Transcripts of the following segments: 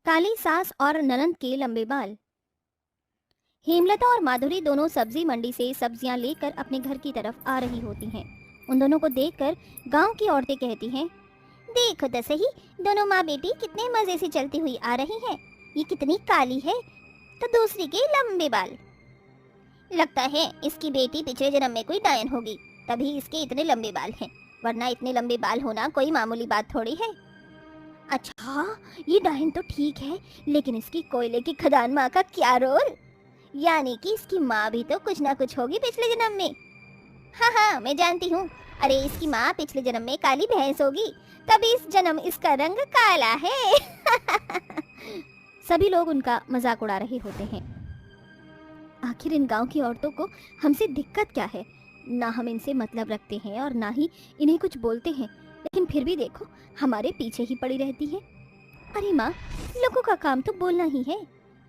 काली सास और ननंद के लंबे बाल। हेमलता और माधुरी दोनों सब्जी मंडी से सब्जियां लेकर अपने घर की तरफ आ रही होती हैं। उन दोनों को देखकर गांव की औरतें कहती हैं, देखो तो सही, दोनों माँ बेटी कितने मजे से चलती हुई आ रही हैं। ये कितनी काली है तो दूसरी के लंबे बाल। लगता है इसकी बेटी पिछले जन्म में कोई डायन होगी, तभी इसके इतने लंबे बाल हैं, वरना इतने लंबे बाल होना कोई मामूली बात थोड़ी है। अच्छा, ये डायन तो ठीक है, लेकिन इसकी कोयले की खदान माँ का क्या रोल? यानी कि इसकी माँ भी तो कुछ ना कुछ होगी पिछले जन्म में। हाँ हाँ, मैं जानती हूँ। अरे इसकी माँ पिछले जन्म में काली भैंस होगी, तभी इस जन्म इसका रंग काला है। सभी लोग उनका मजाक उड़ा रहे होते हैं। आखिर इन गांव की औरतों को हमसे दिक्कत क्या है? ना हम इनसे मतलब रखते हैं और ना ही इन्हें कुछ बोलते हैं, लेकिन फिर भी देखो हमारे पीछे ही पड़ी रहती है। अरे माँ, लोगों का काम तो बोलना ही है।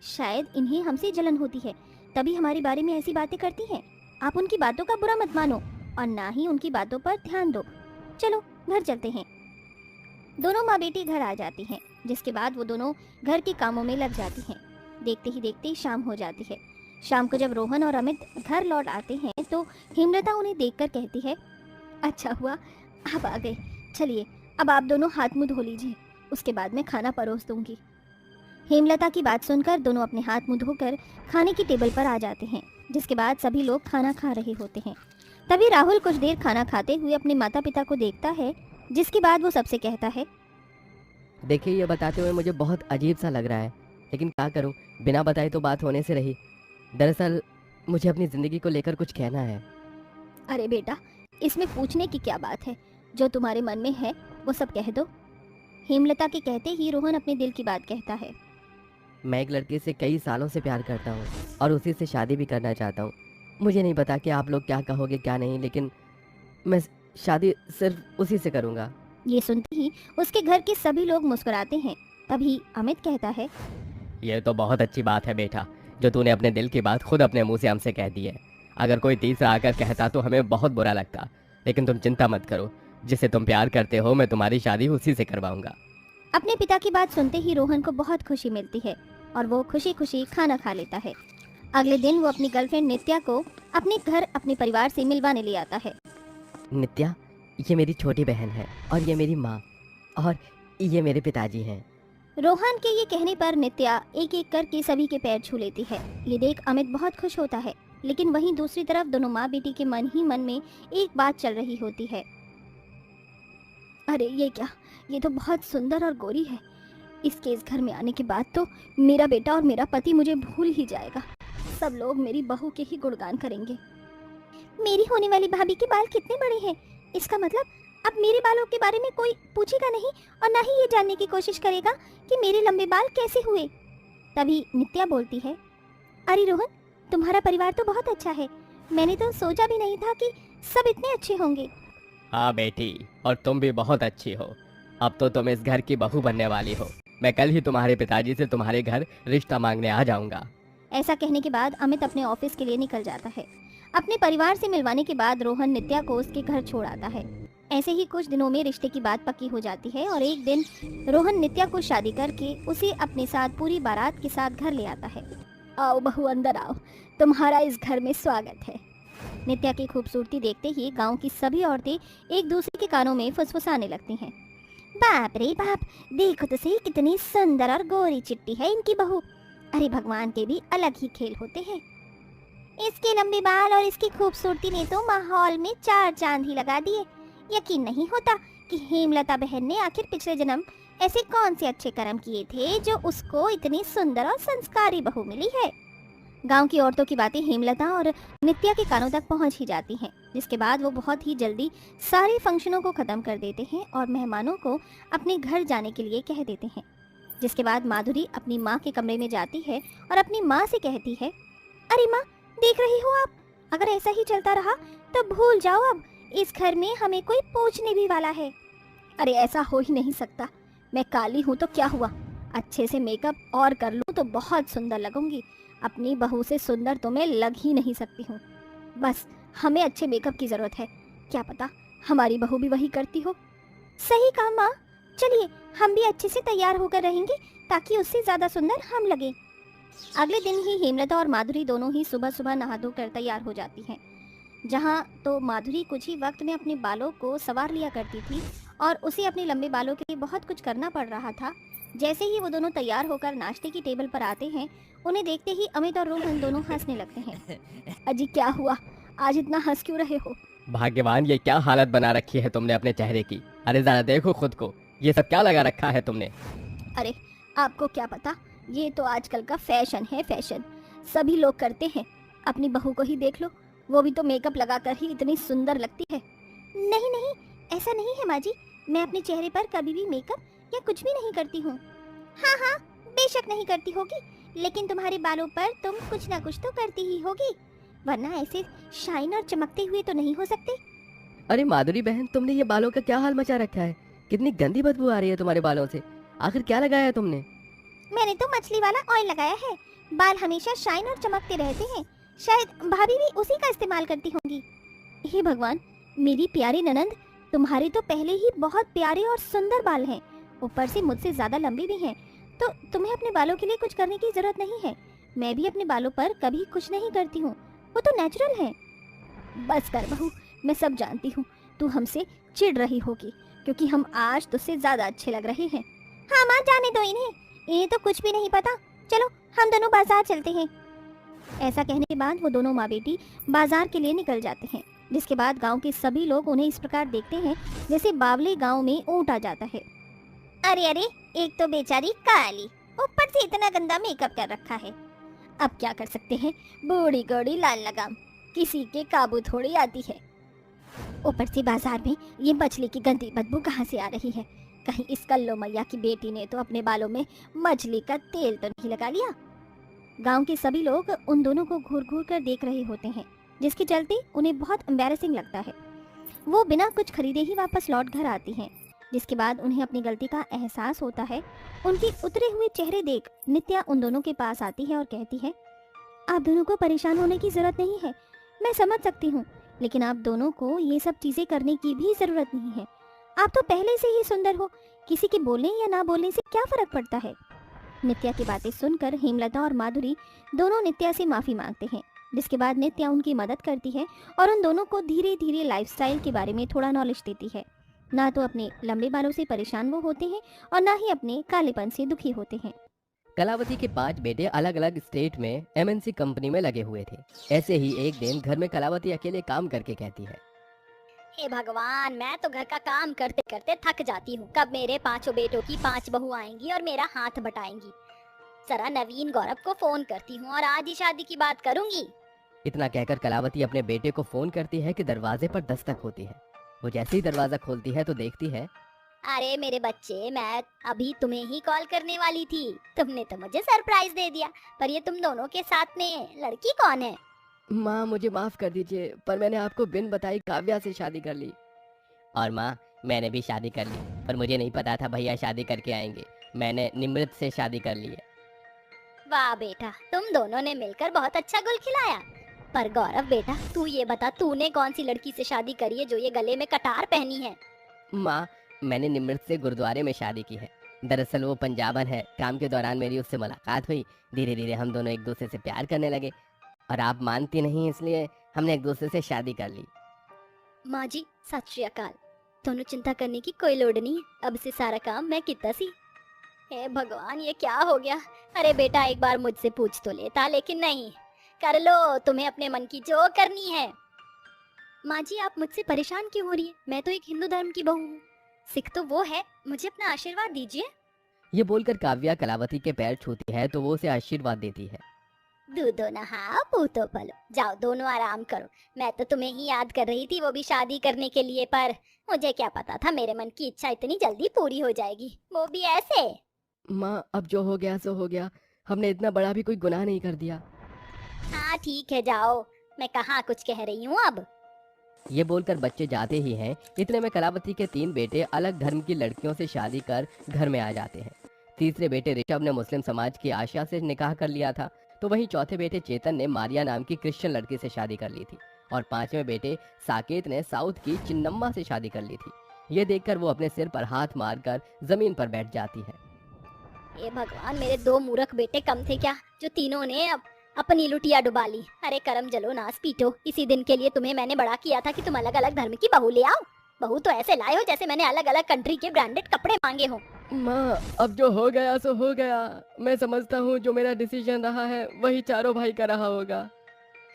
शायद इन्हें हमसे जलन होती है, तभी हमारे बारे में ऐसी बातें करती हैं। आप उनकी बातों का बुरा मत मानो और ना ही उनकी बातों पर ध्यान दो। चलो घर चलते हैं। दोनों माँ बेटी घर आ जाती हैं, जिसके बाद वो दोनों घर के कामों में लग जाती हैं। देखते ही देखते शाम हो जाती है। शाम को जब रोहन और अमित घर लौट आते हैं तो हेमलता उन्हें देखकर कहती है, अच्छा हुआ आप आ गए। चलिए अब आप दोनों हाथ मुंह धो लीजिए, उसके बाद मैं खाना परोस दूंगी। हेमलता की बात सुनकर दोनों अपने हाथ मुंह धोकर खाने की टेबल पर आ जाते हैं, जिसके बाद सभी लोग खाना खा रहे होते हैं। तभी राहुल कुछ देर खाना खाते हुए अपने माता पिता को देखता है, जिसके बाद वो सबसे कहता है, देखिए, ये बताते हुए मुझे बहुत अजीब सा लग रहा है, लेकिन क्या करूं, बिना बताए तो बात होने से रही। दरअसल मुझे अपनी ज़िंदगी को लेकर कुछ कहना है। अरे बेटा, इसमें पूछने की क्या बात है? जो तुम्हारे मन में है वो सब कह दो। हेमलता के कहते ही रोहन अपने दिल की बात कहता है। मैं एक लड़की से कई सालों से प्यार करता हूँ और उसी से शादी भी करना चाहता हूँ। मुझे नहीं पता कि आप लोग क्या कहोगे क्या नहीं, लेकिन मैं शादी सिर्फ उसी से करूँगा। ये सुनते ही उसके घर के सभी लोग मुस्कुराते हैं। तभी अमित कहता है, ये तो बहुत अच्छी बात है बेटा, जो तूने अपने दिल की बात खुद अपने मुंह से हमसे कह दी है। अगर कोई तीसरा आकर कहता तो हमें बहुत बुरा लगता, लेकिन तुम चिंता मत करो, जिसे तुम प्यार करते हो मैं तुम्हारी शादी उसी से करवाऊंगा। अपने पिता की बात सुनते ही रोहन को बहुत खुशी मिलती है और वो खुशी खुशी खाना खा लेता है। अगले दिन वो अपनी गर्लफ्रेंड नित्या को अपने घर अपने परिवार से मिलवाने ले आता है। नित्या, ये मेरी छोटी बहन है और ये मेरी माँ और ये मेरे पिताजी हैं। रोहन के ये कहने पर नित्या एक एक करके सभी के पैर छू लेती है। ये देख अमित बहुत खुश होता है, लेकिन वहीं दूसरी तरफ दोनों माँ बेटी के मन ही मन में एक बात चल रही होती है। अरे ये क्या, ये तो बहुत सुंदर और गोरी है। इसके इस घर में आने के बाद तो मेरा बेटा और मेरा पति मुझे भूल ही जाएगा। सब लोग मेरी बहू के ही गुणगान करेंगे। मेरी होने वाली भाभी के बाल कितने बड़े हैं, इसका मतलब अब मेरे बालों के बारे में कोई पूछेगा नहीं और ना ही ये जानने की कोशिश करेगा कि मेरे लंबे बाल कैसे हुए। तभी नित्या बोलती है, अरे रोहन, तुम्हारा परिवार तो बहुत अच्छा है। मैंने तो सोचा भी नहीं था कि सब इतने अच्छे होंगे। हाँ बेटी, और तुम भी बहुत अच्छी हो। अब तो तुम इस घर की बहू बनने वाली हो। मैं कल ही तुम्हारे पिताजी से तुम्हारे घर रिश्ता मांगने आ जाऊंगा। ऐसा कहने के बाद अमित अपने ऑफिस के लिए निकल जाता है। अपने परिवार से मिलवाने के बाद रोहन नित्या को उसके घर छोड़ आता है। ऐसे ही कुछ दिनों में रिश्ते की बात पक्की हो जाती है और एक दिन रोहन नित्या को शादी करके उसे अपने साथ पूरी बारात के साथ घर ले आता है। आओ बहू, अंदर आओ, तुम्हारा इस घर में स्वागत है। नित्या की खूबसूरती देखते ही गांव की सभी औरतें एक दूसरे के कानों में फुसफुसाने लगती हैं। बाप रे बाप, देखो तो सही कितनी सुंदर और गोरी चिट्टी है इनकी बहू। अरे भगवान के भी अलग ही खेल होते हैं। इसके लंबे बाल और इसकी खूबसूरती ने तो माहौल में चार चांद ही लगा दिए। यकीन नहीं होता कि हेमलता बहन ने आखिर पिछले जन्म ऐसे कौन से अच्छे कर्म किए थे जो उसको इतनी सुंदर और संस्कारी बहू मिली है। गांव की औरतों की बातें हेमलता और नित्या के कानों तक पहुंच ही जाती हैं, जिसके बाद वो बहुत ही जल्दी सारे फंक्शनों को खत्म कर देते हैं और मेहमानों को अपने घर जाने के लिए कह देते हैं। जिसके बाद माधुरी अपनी माँ के कमरे में जाती है और अपनी माँ से कहती है, अरे माँ, देख रही हो आप, अगर ऐसा ही चलता रहा तो भूल जाओ, अब इस घर में हमें कोई पूछने भी वाला है। अरे ऐसा हो ही नहीं सकता, मैं काली हूँ तो क्या हुआ, अच्छे से मेकअप और कर लूँ तो बहुत सुंदर लगूंगी। अपनी बहू से सुंदर तो मैं लग ही नहीं सकती हूँ। बस हमें अच्छे मेकअप की जरूरत है, क्या पता हमारी बहू भी वही करती हो। सही कहा माँ, चलिए हम भी अच्छे से तैयार होकर रहेंगे ताकि उससे ज्यादा सुंदर हम लगे। अगले दिन ही हेमलता और माधुरी दोनों ही सुबह सुबह नहा धोकर तैयार हो जाती हैं। जहाँ तो माधुरी कुछ ही वक्त में अपने बालों को संवार लिया करती थी और उसे अपने लंबे बालों के लिए बहुत कुछ करना पड़ रहा था। जैसे ही वो दोनों तैयार होकर नाश्ते की टेबल पर आते हैं, उन्हें देखते ही अमित और रोहन दोनों हंसने लगते हैं। अजी क्या हुआ, आज इतना हंस क्यों रहे हो? भाग्यवान, ये क्या हालत बना रखी है तुमने अपने चेहरे की। अरे जरा देखो खुद को, ये सब क्या लगा रखा है तुमने। अरे आपको क्या पता, ये तो आजकल का फैशन है, फैशन सभी लोग करते हैं। अपनी बहू को ही देख लो, वो भी तो मेकअप लगाकर ही इतनी सुंदर लगती है। नहीं नहीं, ऐसा नहीं है माँ जी, मैं अपने चेहरे पर कभी भी मेकअप या कुछ भी नहीं करती हूँ। हाँ हाँ, बेशक नहीं करती होगी, लेकिन तुम्हारे बालों पर तुम कुछ ना कुछ तो करती ही होगी, वरना ऐसे शाइन और चमकते हुए तो नहीं हो सकते। अरे माधुरी बहन, तुमने ये बालों का क्या हाल मचा रखा है। कितनी गंदी बदबू आ रही है तुम्हारे बालों से। आखिर क्या लगाया है तुमने? मैंने तो मछली वाला ऑयल लगाया है, बाल हमेशा शाइन और चमकते रहते हैं। शायद भाभी भी उसी का इस्तेमाल करती होंगी। हे भगवान, मेरी प्यारी ननंद, तुम्हारे तो पहले ही बहुत प्यारे और सुंदर बाल हैं, ऊपर से मुझसे ज्यादा लंबे भी हैं, तो तुम्हें अपने बालों के लिए कुछ करने की जरूरत नहीं है। मैं भी अपने बालों पर कभी कुछ नहीं करती हूँ, वो तो नेचुरल है। बस कर बहू, मैं सब जानती हूँ, तू हमसे चिढ़ रही होगी क्योंकि हम आज तुझसे ज्यादा अच्छे लग रहे हैं। हाँ माँ, जाने दो इन्हें, इन्हें तो कुछ भी नहीं पता। चलो हम दोनों बाजार चलते हैं। ऐसा कहने के बाद वो दोनों माँ बेटी बाजार के लिए निकल जाते हैं, जिसके बाद गांव के सभी लोग उन्हें इस प्रकार देखते हैं जैसे बावले गांव में ऊंट आ जाता है। अरे अरे, एक तो बेचारी काली, ऊपर से इतना गंदा मेकअप कर रखा है। अब क्या कर सकते हैं, बूढ़ी गौड़ी लाल लगाम किसी के काबू थोड़ी आती है। ऊपर से बाजार में ये मछली की गंदी बदबू कहाँ से आ रही है? कहीं इस कल्लो मैया की बेटी ने तो अपने बालों में मछली का तेल तो नहीं लगा लिया? गांव के सभी लोग उन दोनों को घूर घूर कर देख रहे होते हैं, जिसके चलते उन्हें बहुत एम्बैरेसिंग लगता है। वो बिना कुछ खरीदे ही वापस लौट घर आती हैं, जिसके बाद उन्हें अपनी गलती का एहसास होता है। उनके उतरे हुए चेहरे देख नित्या उन दोनों के पास आती है और कहती है, आप दोनों को परेशान होने की जरूरत नहीं है, मैं समझ सकती हूँ, लेकिन आप दोनों को ये सब चीजें करने की भी जरूरत नहीं है। आप तो पहले से ही सुंदर हो, किसी के बोलने या ना बोलने से क्या फर्क पड़ता है? नित्या की बातें सुनकर हेमलता और माधुरी दोनों नित्या से माफी मांगते हैं, जिसके बाद नित्या उनकी मदद करती है और उन दोनों को धीरे धीरे लाइफस्टाइल के बारे में थोड़ा नॉलेज देती है। ना तो अपने लंबे बालों से परेशान वो होते हैं और ना ही अपने कालेपन से दुखी होते हैं। कलावती के 5 बेटे अलग अलग स्टेट में एमएनसी कंपनी में लगे हुए थे। ऐसे ही एक दिन घर में कलावती अकेले काम करके कहती है, हे भगवान, मैं तो घर का काम करते करते थक जाती हूँ। कब मेरे 5 बेटों की 5 बहू आएंगी और मेरा हाथ बटाएंगी। जरा नवीन गौरव को फोन करती हूँ और आज ही शादी की बात करूंगी। इतना कहकर कलावती अपने बेटे को फोन करती है कि दरवाजे पर दस्तक होती है। वो जैसे ही दरवाजा खोलती है तो देखती है, अरे मेरे बच्चे, मैं अभी तुम्हें ही कॉल करने वाली थी। तुमने तो मुझे सरप्राइज दे दिया। पर ये तुम दोनों के साथ में लड़की कौन है? माँ मुझे माफ कर दीजिए, पर मैंने आपको बिन बताई काव्या से शादी कर ली। और माँ, मैंने भी शादी कर ली, पर मुझे नहीं पता था भैया शादी करके आएंगे। मैंने निमृत से शादी कर ली है। वाह बेटा, तुम दोनों ने मिलकर बहुत अच्छा गुल खिलाया। पर गौरव बेटा, तू ये बता, तूने कौन सी लड़की से शादी करी है जो ये गले में कटार पहनी है? माँ, मैंने निमृत से गुरुद्वारे में शादी की है। दरअसल वो पंजाबन है। काम के दौरान मेरी उससे मुलाकात हुई। धीरे धीरे हम दोनों एक दूसरे से प्यार करने लगे और आप मानती नहीं, इसलिए हमने एक दूसरे से शादी कर ली। माँ जी, सत श्री अकाल। दोनों चिंता करने की कोई लोड़ नहीं है, अब से सारा काम मैं कितना सी। हे भगवान, ये क्या हो गया? अरे बेटा, एक बार मुझसे पूछ तो लेता, लेकिन नहीं। कर लो, तुम्हें अपने मन की जो करनी है। माँ जी, आप मुझसे परेशान क्यों हो रही है? मैं तो एक हिंदू धर्म की बहू हूँ, सिख तो वो है। मुझे अपना आशीर्वाद दीजिए। ये बोलकर काव्या कलावती के पैर छूती है तो वो उसे आशीर्वाद देती है। दूधो नहाओ, पूतो पलो, जाओ दोनों आराम करो। मैं तो तुम्हें ही याद कर रही थी, वो भी शादी करने के लिए। पर मुझे क्या पता था मेरे मन की इच्छा इतनी जल्दी पूरी हो जाएगी, वो भी ऐसे। माँ, अब जो हो गया सो हो गया। हमने इतना बड़ा भी कोई गुनाह नहीं कर दिया। हाँ ठीक है, जाओ। मैं कहाँ कुछ कह रही हूँ अब। ये बोलकर बच्चे जाते ही हैं। इतने में कलावती के 3 बेटे अलग धर्म की लड़कियों से शादी कर घर में आ जाते हैं। तीसरे बेटे ऋषभ ने मुस्लिम समाज की आशा से निकाह कर लिया था, तो वहीं चौथे बेटे चेतन ने मारिया नाम की क्रिश्चियन लड़की से शादी कर ली थी और 5वें बेटे साकेत ने साउथ की चिन्नम्मा से शादी कर ली थी। ये देखकर वो अपने सिर पर हाथ मारकर जमीन पर बैठ जाती है। हे भगवान, मेरे 2 मूर्ख बेटे कम थे क्या जो तीनों ने अपनी लुटिया डुबा ली। अरे करम जलो नास पीटो, इसी दिन के लिए तुम्हें मैंने बड़ा किया था कि तुम अलग अलग धर्म की बहू ले आओ। बहू तो ऐसे लाए हो जैसे मैंने अलग अलग कंट्री के ब्रांडेड कपड़े मांगे हो। माँ, अब जो हो गया सो हो गया। मैं समझता हूँ जो मेरा डिसीजन रहा है वही चारों भाई का रहा होगा।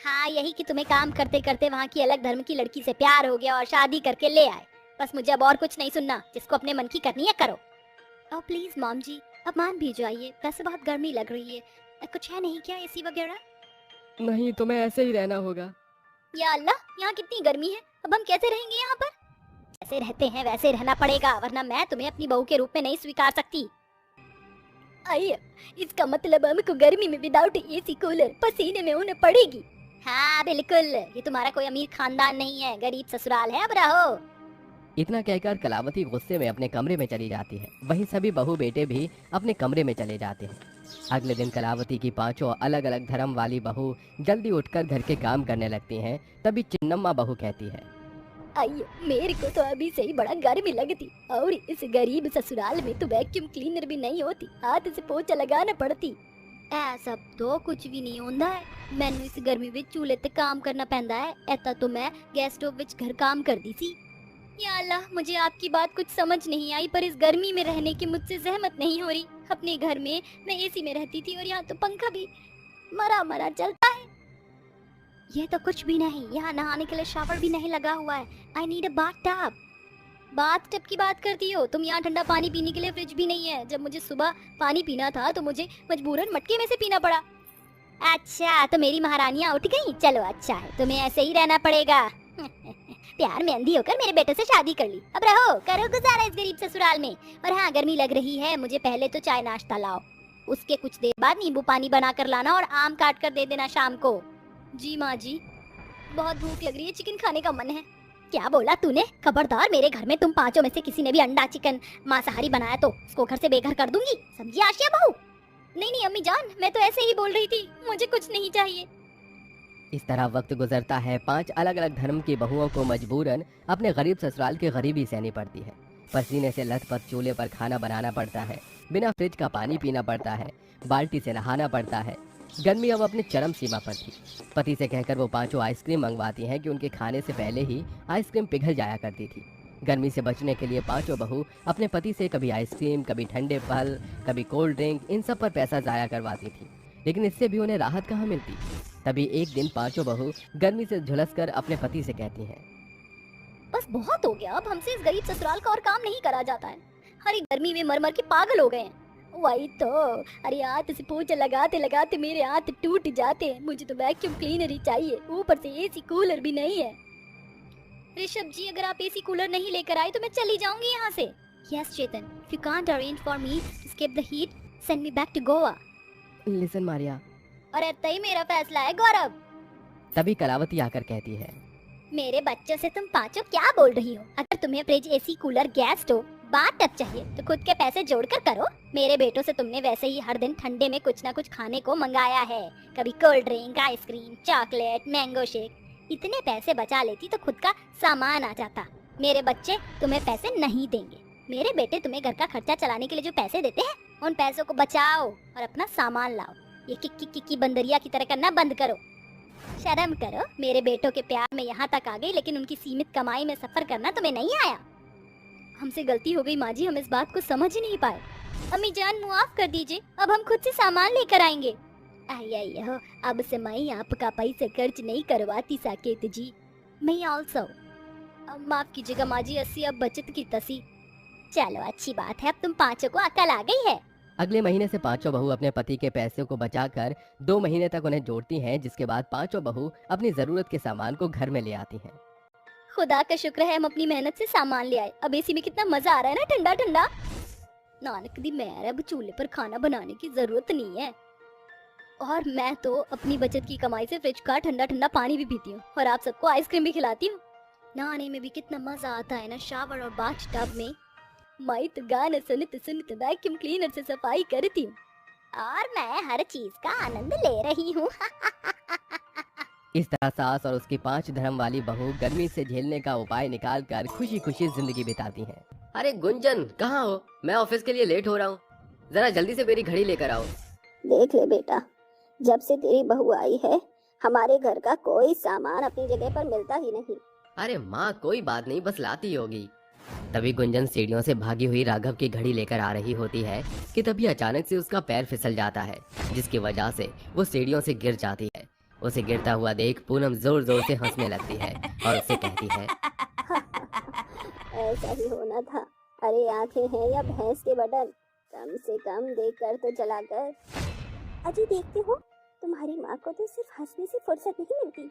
हाँ, यही कि तुम्हें काम करते करते वहाँ की अलग धर्म की लड़की से प्यार हो गया और शादी करके ले आए। बस मुझे अब और कुछ नहीं सुनना, जिसको अपने मन की करनी है करो। और प्लीज मॉम जी, अब मान भी जाइए, वैसे बहुत गर्मी लग रही है। कुछ है नहीं क्या एसी वगैरह? नहीं, तुम्हें ऐसे ही रहना होगा। या अल्लाह, यहाँ कितनी गर्मी है, अब हम कैसे रहेंगे यहाँ पर? जैसे रहते हैं वैसे रहना पड़ेगा, वरना मैं तुम्हें अपनी बहू के रूप में नहीं स्वीकार सकती। आइए, इसका मतलब हमको गर्मी में विदाउट एसी कूलर पसीने में होने पड़ेगी। हाँ बिल्कुल, ये तुम्हारा कोई अमीर खानदान नहीं है, गरीब ससुराल है, अब रहो। इतना कहकर कलावती गुस्से में अपने कमरे में चली जाती है। वहीं सभी बहू बेटे भी अपने कमरे में चले जाते हैं। अगले दिन कलावती की पांचों अलग अलग धर्म वाली बहू जल्दी उठकर घर के काम करने लगती हैं। तभी चिन्नम्मा बहू कहती है, आइए, मेरे को तो अभी से ही बड़ा गर्मी लगती, और इस गरीब ससुराल में तो वैक्यूम क्लीनर भी नहीं होती, हाथ से पोछा लगाना पड़ती। ऐसा तो कुछ भी नहीं होता है, मैंने इस गर्मी में चूल्हे ते काम करना पैंदा है। ऐसा तो मैं गैस स्टोव विच घर काम करती सी। या अल्लाह, मुझे आपकी बात कुछ समझ नहीं आई, पर इस गर्मी में रहने की मुझसे सहमत नहीं हो रही। अपने घर में मैं एसी में रहती थी और यहाँ तो पंखा भी मरा मरा चलता है। ये तो कुछ भी नहीं, यहाँ नहाने के लिए शावर भी नहीं लगा हुआ है। I need a bath tub. Bath tub की बात करती हो तुम? यहाँ ठंडा पानी पीने के लिए फ्रिज भी नहीं है। जब मुझे सुबह पानी पीना था तो मुझे मजबूरन मटके में से पीना पड़ा। अच्छा, तो मेरी महारानियाँ उठ गई। चलो अच्छा है, तुम्हें ऐसे ही रहना पड़ेगा। प्यार में अंधी होकर मेरे बेटे से शादी कर ली, अब रहो, करो गुजारा इस गरीब ससुराल में। और हाँ, गर्मी लग रही है, मुझे पहले तो चाय नाश्ता लाओ, उसके कुछ देर बाद नींबू पानी बना कर लाना और आम काट कर दे देना शाम को। जी माँ जी, बहुत भूख लग रही है, चिकन खाने का मन है। क्या बोला तूने? खबरदार, मेरे घर में तुम पांचों में से किसी ने भी अंडा चिकन मांसाहारी बनाया तो उसको घर से बेघर कर दूंगी, समझी आशिया बहू? नहीं नहीं अम्मी जान, मैं तो ऐसे ही बोल रही थी, मुझे कुछ नहीं चाहिए। इस तरह वक्त गुजरता है। 5 अलग अलग धर्म की बहुओं को मजबूरन अपने गरीब ससुराल की गरीबी सहनी पड़ती है। पसीने से लथपथ चूल्हे पर खाना बनाना पड़ता है, बिना फ्रिज का पानी पीना पड़ता है, बाल्टी से नहाना पड़ता है। गर्मी अब अपनी चरम सीमा पर थी। पति से कहकर वो पांचों आइसक्रीम मंगवाती हैं कि उनके खाने से पहले ही आइसक्रीम पिघल जाया करती थी। गर्मी से बचने के लिए पांचों बहू अपने पति से कभी आइसक्रीम, कभी ठंडे फल, कभी कोल्ड ड्रिंक, इन सब पर पैसा जाया करवाती थी, लेकिन इससे भी उन्हें राहत कहाँ मिलती। तभी एक दिन पांचों बहू गर्मी से झुलसकर अपने पति से कहती हैं, बस बहुत हो गया, अब हमसे इस गरीब ससुराल का और काम नहीं करा जाता है। हरी गर्मी में मर मर के पागल हो गए हैं। वही तो, अरे हाथ से पोछा लगाते लगाते मेरे हाथ टूट जाते हैं। मुझे तो वैक्यूम क्लीनर ही चाहिए, ऊपर से एसी कूलर भी नहीं है। ऋषभ जी, अगर आप एसी कूलर नहीं लेकर आए तो मैं चली जाऊंगी यहाँ से। Yes Chetan, if you can't arrange for me to escape the heat, send me back to Goa. Listen Maria. और तय मेरा फैसला है गौरव। तभी कलावती आकर कहती है, मेरे बच्चों से तुम पांचों क्या बोल रही हो? अगर तुम्हें fridge, AC cooler, gas stove, bath tub चाहिए तो खुद के पैसे जोड़कर करो। मेरे बेटों से तुमने वैसे ही हर दिन ठंडे में कुछ ना कुछ खाने को मंगाया है, कभी cold drink, ice cream, chocolate, mango shake. इतने पैसे बचा लेती तो खुद का सामान आ जाता। मेरे बच्चे तुम्हें पैसे नहीं देंगे। मेरे बेटे तुम्हें घर का खर्चा चलाने के लिए जो पैसे देते हैं, उन पैसों को बचाओ और अपना सामान लाओ। ये किक्की किक्की बंदरिया की तरह करना बंद करो। शर्म करो, मेरे बेटों के प्यार में यहाँ तक आ गई, लेकिन उनकी सीमित कमाई में सफर करना तुम्हें नहीं आया। हमसे गलती हो गई माँ जी, हम इस बात को समझ ही नहीं पाए। अम्मी जान, माफ कर दीजिए, अब हम खुद से सामान लेकर आएंगे। अयो, अब से मैं आपका पैसे खर्च नहीं करवाती साकेत जी। मैं ऑल्सो। माफ कीजिएगा माँ जी, 80 अब बचत की तसी। चलो अच्छी बात है, अब तुम पांचों को अकल आ गई है। अगले महीने से पांचों बहू अपने पति के पैसे को बचाकर 2 महीने तक उन्हें जोड़ती हैं, जिसके बाद पांचों बहू अपनी जरूरत के सामान को घर में ले आती हैं। खुदा का शुक्र है हम अपनी मेहनत से सामान ले आए। अब एसी में कितना मजा आ रहा है ना, ठंडा ठंडा। नानक दी मेहर, अब चूल्हे पर खाना बनाने की जरूरत नहीं है। और मैं तो अपनी बचत की कमाई से फ्रिज का ठंडा ठंडा पानी भी पीती हूँ और आप सबको आइसक्रीम भी खिलाती हूँ। नहाने में भी कितना मजा आता है ना, शावर और बाथ टब में। मैं तो गाना सुनते सुनते वैक्यूम क्लीनर से सफाई करती हूँ और मैं हर चीज का आनंद ले रही हूँ। इस तरह सास और उसकी 5 धर्म वाली बहू गर्मी से झेलने का उपाय निकालकर खुशी खुशी जिंदगी बिताती हैं। अरे गुंजन, कहाँ हो? मैं ऑफिस के लिए लेट हो रहा हूँ। जरा जल्दी से मेरी घड़ी लेकर आओ। देख ले बेटा, जब से तेरी बहू आई है हमारे घर का कोई सामान अपनी जगह पर मिलता ही नहीं। अरे माँ कोई बात नहीं, बस लाती होगी। तभी गुंजन सीढ़ियों से भागी हुई राघव की घड़ी लेकर आ रही होती है कि तभी अचानक से उसका पैर फिसल जाता है, जिसकी वजह से वो सीढ़ियों से गिर जाती है। उसे गिरता हुआ देख पूनम जोर जोर से हंसने लगती है और उससे कहती है, ऐसा ही होना था। अरे आंखें हैं या भैंस के बटन, कम से कम देख कर तो चला कर। अजी देखते हो, तुम्हारी माँ को तो सिर्फ हंसने से फुर्सत नहीं मिलती,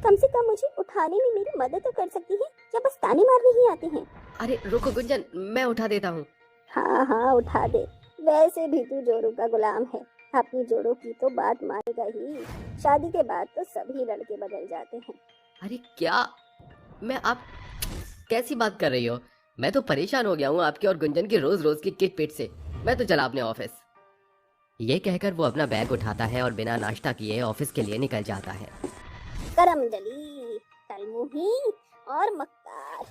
कम से कम मुझे उठाने में मेरी मदद तो कर सकती है, या बस ताने मारने ही आते हैं। अरे रुको गुंजन, मैं उठा देता हूँ। हाँ हाँ उठा दे, वैसे भी तू जोरू का गुलाम है, अपनी जोड़ों की तो बात मानेगा ही। शादी के बाद तो सभी लड़के बदल जाते हैं। अरे क्या, आप कैसी बात कर रही हो? मैं तो परेशान हो गया हूँ आपके और गुंजन की रोज रोज की किट पिट से। मैं तो चला अपने ऑफिस। ये कहकर वो अपना बैग उठाता है और बिना नाश्ता किए ऑफिस के लिए निकल जाता है। करमजली, कलमुही और मक्कार,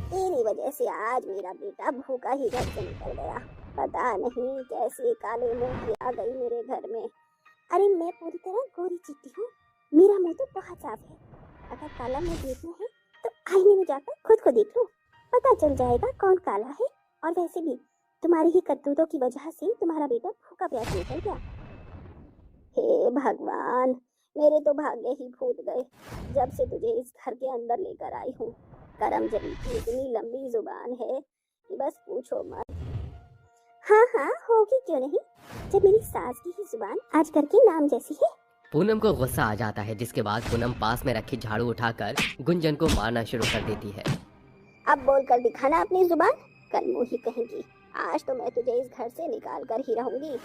तेरी वजह से आज मेरा बेटा भूखा ही घर से निकल गया। पता नहीं कैसे काले मुंह की आ गई मेरे घर में। अरे मैं पूरी तरह गोरी चिट्टी हूँ, मेरा मुंह तो बहुत साफ है। अगर काला मुंह देखना है तो आईने में जाकर खुद को देख लो, पता चल जाएगा कौन काला है। और वैसे भी तुम्हारी ही करतूतों की वजह से तुम्हारा बेटा भूखा प्यासा निकल गया। हे भगवान, मेरे तो भाग्य ही फूट गए जब से तुझे इस घर के अंदर लेकर आई हूँ। करमजली की इतनी लंबी जुबान है कि बस पूछो मत। हाँ हाँ होगी क्यों नहीं, जब मेरी सास की ही जुबान आज करके नाम जैसी है। पूनम को गुस्सा आ जाता है, जिसके बाद पूनम पास में रखी झाड़ू उठाकर गुंजन को मारना शुरू कर देती है। अब बोलकर दिखाना अपनी जुबान, कलमुही कहेंगी। आज तो मैं तुझे इस घर से निकाल कर ही रहूंगी।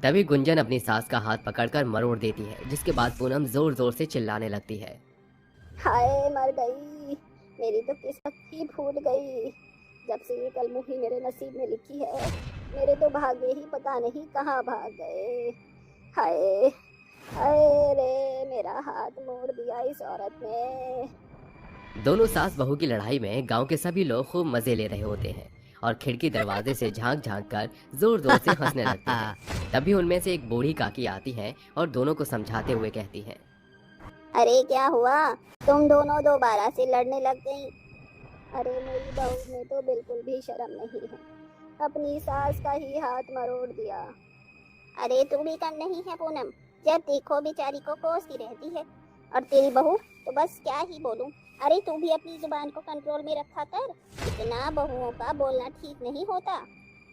तभी गुंजन अपनी सास का हाथ पकड़कर मरोड़ देती है, जिसके बाद पूनम जोर जोर से चिल्लाने लगती है। हाय मर गई, मेरी तो किस्मत ही फूट गई। जब से ये कलमुही मेरे नसीब में लिखी है, मेरे तो भाग्य ही पता नहीं कहाँ भाग गए। हाय हाय रे, मेरा हाथ मोड़ दिया इस औरत ने। दोनों सास बहू की लड़ाई में गांव के सभी लोग खूब मजे ले रहे होते हैं और खिड़की दरवाजे से झांक झांक कर जोर जोर से हंसने लगते हैं। तभी उनमें से एक बूढ़ी काकी आती है और दोनों को समझाते हुए कहती है, अरे क्या हुआ, तुम दोनों दोबारा से लड़ने लग गई? अरे मेरी बहू में तो बिल्कुल भी शर्म नहीं है, अपनी सास का ही हाथ मरोड़ दिया। अरे तू भी कम नहीं है पूनम, जब देखो बेचारी को कोसती रहती है। और तेरी बहू तो बस क्या ही बोलूं। अरे तू भी अपनी जुबान को कंट्रोल में रखा कर, इतना बहुओं का बोलना ठीक नहीं होता।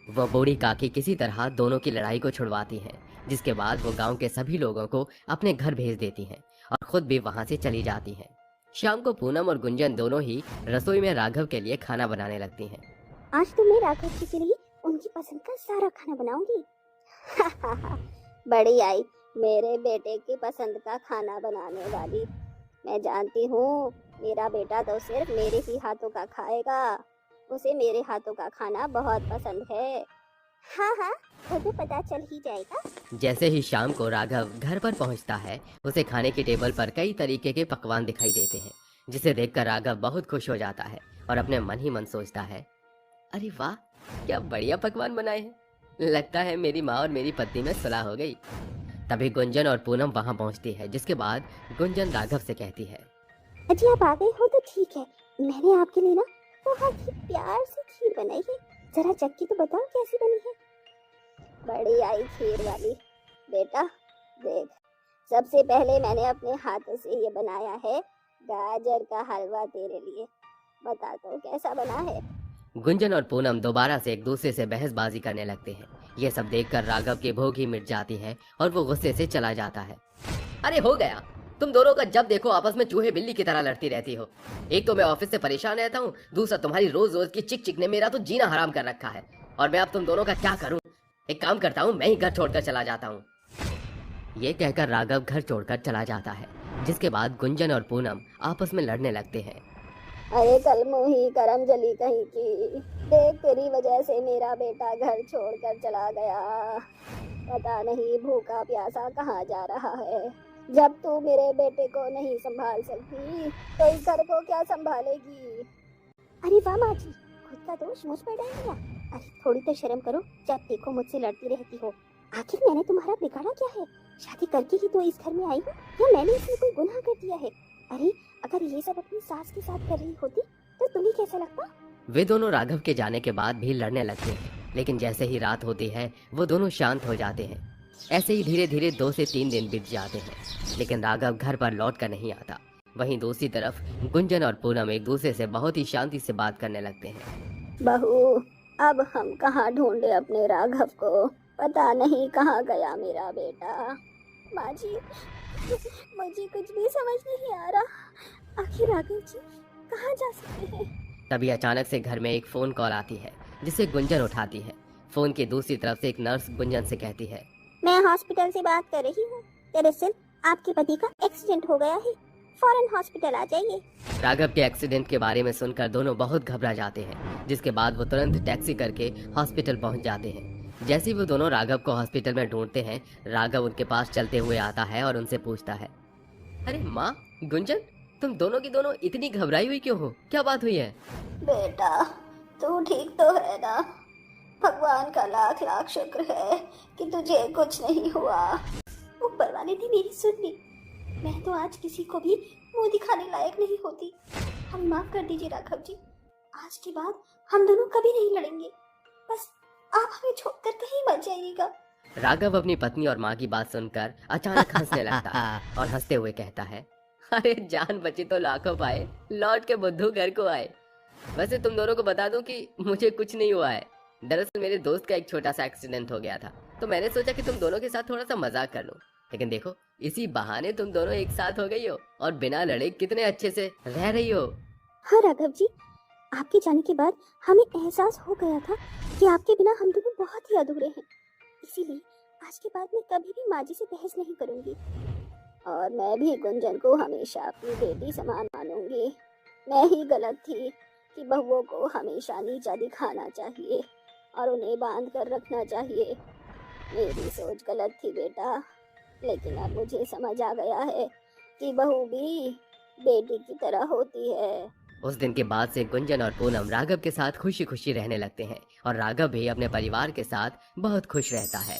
वो बूढ़ी काकी किसी तरह दोनों की लड़ाई को छुड़वाती है, जिसके बाद वो गांव के सभी लोगों को अपने घर भेज देती हैं और खुद भी वहां से चली जाती हैं। शाम को पूनम और गुंजन दोनों ही रसोई में राघव के लिए खाना बनाने लगती हैं। आज तो मैं राघव जी के लिए उनकी पसंद का सारा खाना बनाऊंगी। बड़ी आई मेरे बेटे की पसंद का खाना बनाने वाली। मैं जानती हूँ मेरा बेटा तो सिर्फ मेरे ही हाथों का खाएगा, उसे मेरे हाथों का खाना बहुत पसंद है। हाँ हाँ वो तो पता चल ही जाएगा। जैसे ही शाम को राघव घर पर पहुंचता है, उसे खाने की टेबल पर कई तरीके के पकवान दिखाई देते हैं, जिसे देखकर राघव बहुत खुश हो जाता है और अपने मन ही मन सोचता है, अरे वाह क्या बढ़िया पकवान बनाए हैं, लगता है मेरी माँ और मेरी पत्नी में सुलह हो गई। तभी गुंजन और पूनम वहां पहुंचती है, जिसके बाद गुंजन राघव से कहती है, अजी आप आ गए हो तो ठीक है, मैंने आपके लिए ना बहुत ही प्यार से खीर बनाई है, जरा चख के तो बताओ कैसी बनी है। बड़ी आई खीर वाली। बेटा देख, सबसे पहले मैंने अपने हाथों से ये बनाया है गाजर का हलवा तेरे लिए, बता तो कैसा बना है। गुंजन और पूनम दोबारा से एक दूसरे से बहसबाजी करने लगते हैं। ये सब देखकर राघव की भूख ही मिट जाती है और वो गुस्से से चला जाता है। अरे हो गया, तुम दोनों का जब देखो आपस में चूहे बिल्ली की तरह लड़ती रहती हो। एक तो मैं ऑफिस से परेशान रहता हूँ, दूसरा तुम्हारी रोज रोज की चिक चिक ने मेरा तो जीना हराम कर रखा है, और मैं अब तुम दोनों का क्या करूँ। एक काम करता हूँ, मैं ही घर छोड़कर चला जाता हूँ। ये कहकर राघव घर छोड़कर चला जाता है, जिसके बाद गुंजन और पूनम आपस में लड़ने लगते हैं। अरे कलमुही करमजली कहीं की, देख तेरी वजह से मेरा बेटा घर छोड़कर चला गया, पता नहीं भूखा प्यासा कहाँ जा रहा है। जब तू मेरे बेटे को नहीं संभाल सकती तो इस घर को क्या संभालेगी। अरे वाह माँ जी, खुद का दोष मुझ पर डाल दिया। अरे थोड़ी तो शर्म करो, जब देखो मुझसे लड़ती रहती हो। आखिर मैंने तुम्हारा बिगाड़ा क्या है? शादी करके ही तो इस घर में आई हूँ, या मैंने इसमें कोई गुनाह कर दिया है? अरे अगर ये सब अपनी सास के साथ कर रही होती तो तुम्हें कैसा लगता? वे दोनों राघव के जाने के बाद भी लड़ने लगते हैं, लेकिन जैसे ही रात होती है वो दोनों शांत हो जाते हैं। ऐसे ही धीरे धीरे 2 से 3 दिन बीत जाते हैं, लेकिन राघव घर पर लौट कर नहीं आता। वहीं दूसरी तरफ गुंजन और पूनम एक दूसरे से बहुत ही शांति से बात करने लगते हैं। बहू, अब हम कहाँ ढूंढे अपने राघव को? पता नहीं कहाँ गया मेरा बेटा। माँ जी, मुझे कुछ भी समझ नहीं आ रहा। आखिर राघव जी कहाँ जा सकते हैं? तभी अचानक से घर में एक फोन कॉल आती है, जिसे गुंजन उठाती है। फोन की दूसरी तरफ से एक नर्स गुंजन से कहती है, मैं हॉस्पिटल से बात कर रही हूँ। दरअसल आपके पति का एक्सीडेंट हो गया है, फौरन हॉस्पिटल आ जाइए। राघव के एक्सीडेंट के बारे में सुनकर दोनों बहुत घबरा जाते हैं, जिसके बाद वो तुरंत टैक्सी करके हॉस्पिटल पहुंच जाते हैं। जैसे ही वो दोनों राघव को हॉस्पिटल में ढूंढते हैं, राघव उनके पास चलते हुए आता है और उनसे पूछता है, अरे माँ, गुंजन, तुम दोनों की दोनों इतनी घबराई हुई क्यों हो? क्या बात हुई है? बेटा, तू ठीक तो है ना? भगवान का लाख लाख शुक्र है कि तुझे कुछ नहीं हुआ। ऊपर वाले ने मेरी सुन ली। मैं तो आज किसी को भी मुंह दिखाने लायक नहीं होती। हम माफ कर दीजिए राघव जी। आज के बाद हम दोनों कभी नहीं लड़ेंगे। बस आप हमें छोड़कर कहीं मत जाइएगा। राघव अपनी पत्नी और माँ की बात सुनकर अचानक हंसने लगता है और हंसते हुए कहता है, अरे जान बची तो लाखों पाए, लौट के बुद्धू घर को आए। वैसे तुम दोनों को बता दूं कि मुझे कुछ नहीं हुआ है। दरअसल मेरे दोस्त का एक छोटा सा एक्सीडेंट हो गया था, तो मैंने सोचा कि तुम दोनों के साथ थोड़ा सा मजाक कर लूं। लेकिन देखो, इसी बहाने तुम दोनों एक साथ हो गई हो और बिना लड़े कितने अच्छे से रह रही हो। हाँ राघव जी, आपके जाने के बाद हमें एहसास हो गया था कि आपके बिना हम दोनों बहुत ही अधूरे हैं। इसीलिए आज के बाद मैं कभी भी माँ जी से बहस नहीं करूंगी, और मैं भी गुंजन को हमेशा अपनी बेटी समान मानूंगी। मैं ही गलत थी कि बहुओं को हमेशा नीचा दिखाना चाहिए और उन्हें बांध कर रखना चाहिए। मेरी सोच गलत थी बेटा, लेकिन अब मुझे समझ आ गया है कि बहू भी बेटी की तरह होती है। उस दिन के बाद से गुंजन और पूनम राघव के साथ खुशी खुशी रहने लगते हैं और राघव भी अपने परिवार के साथ बहुत खुश रहता है।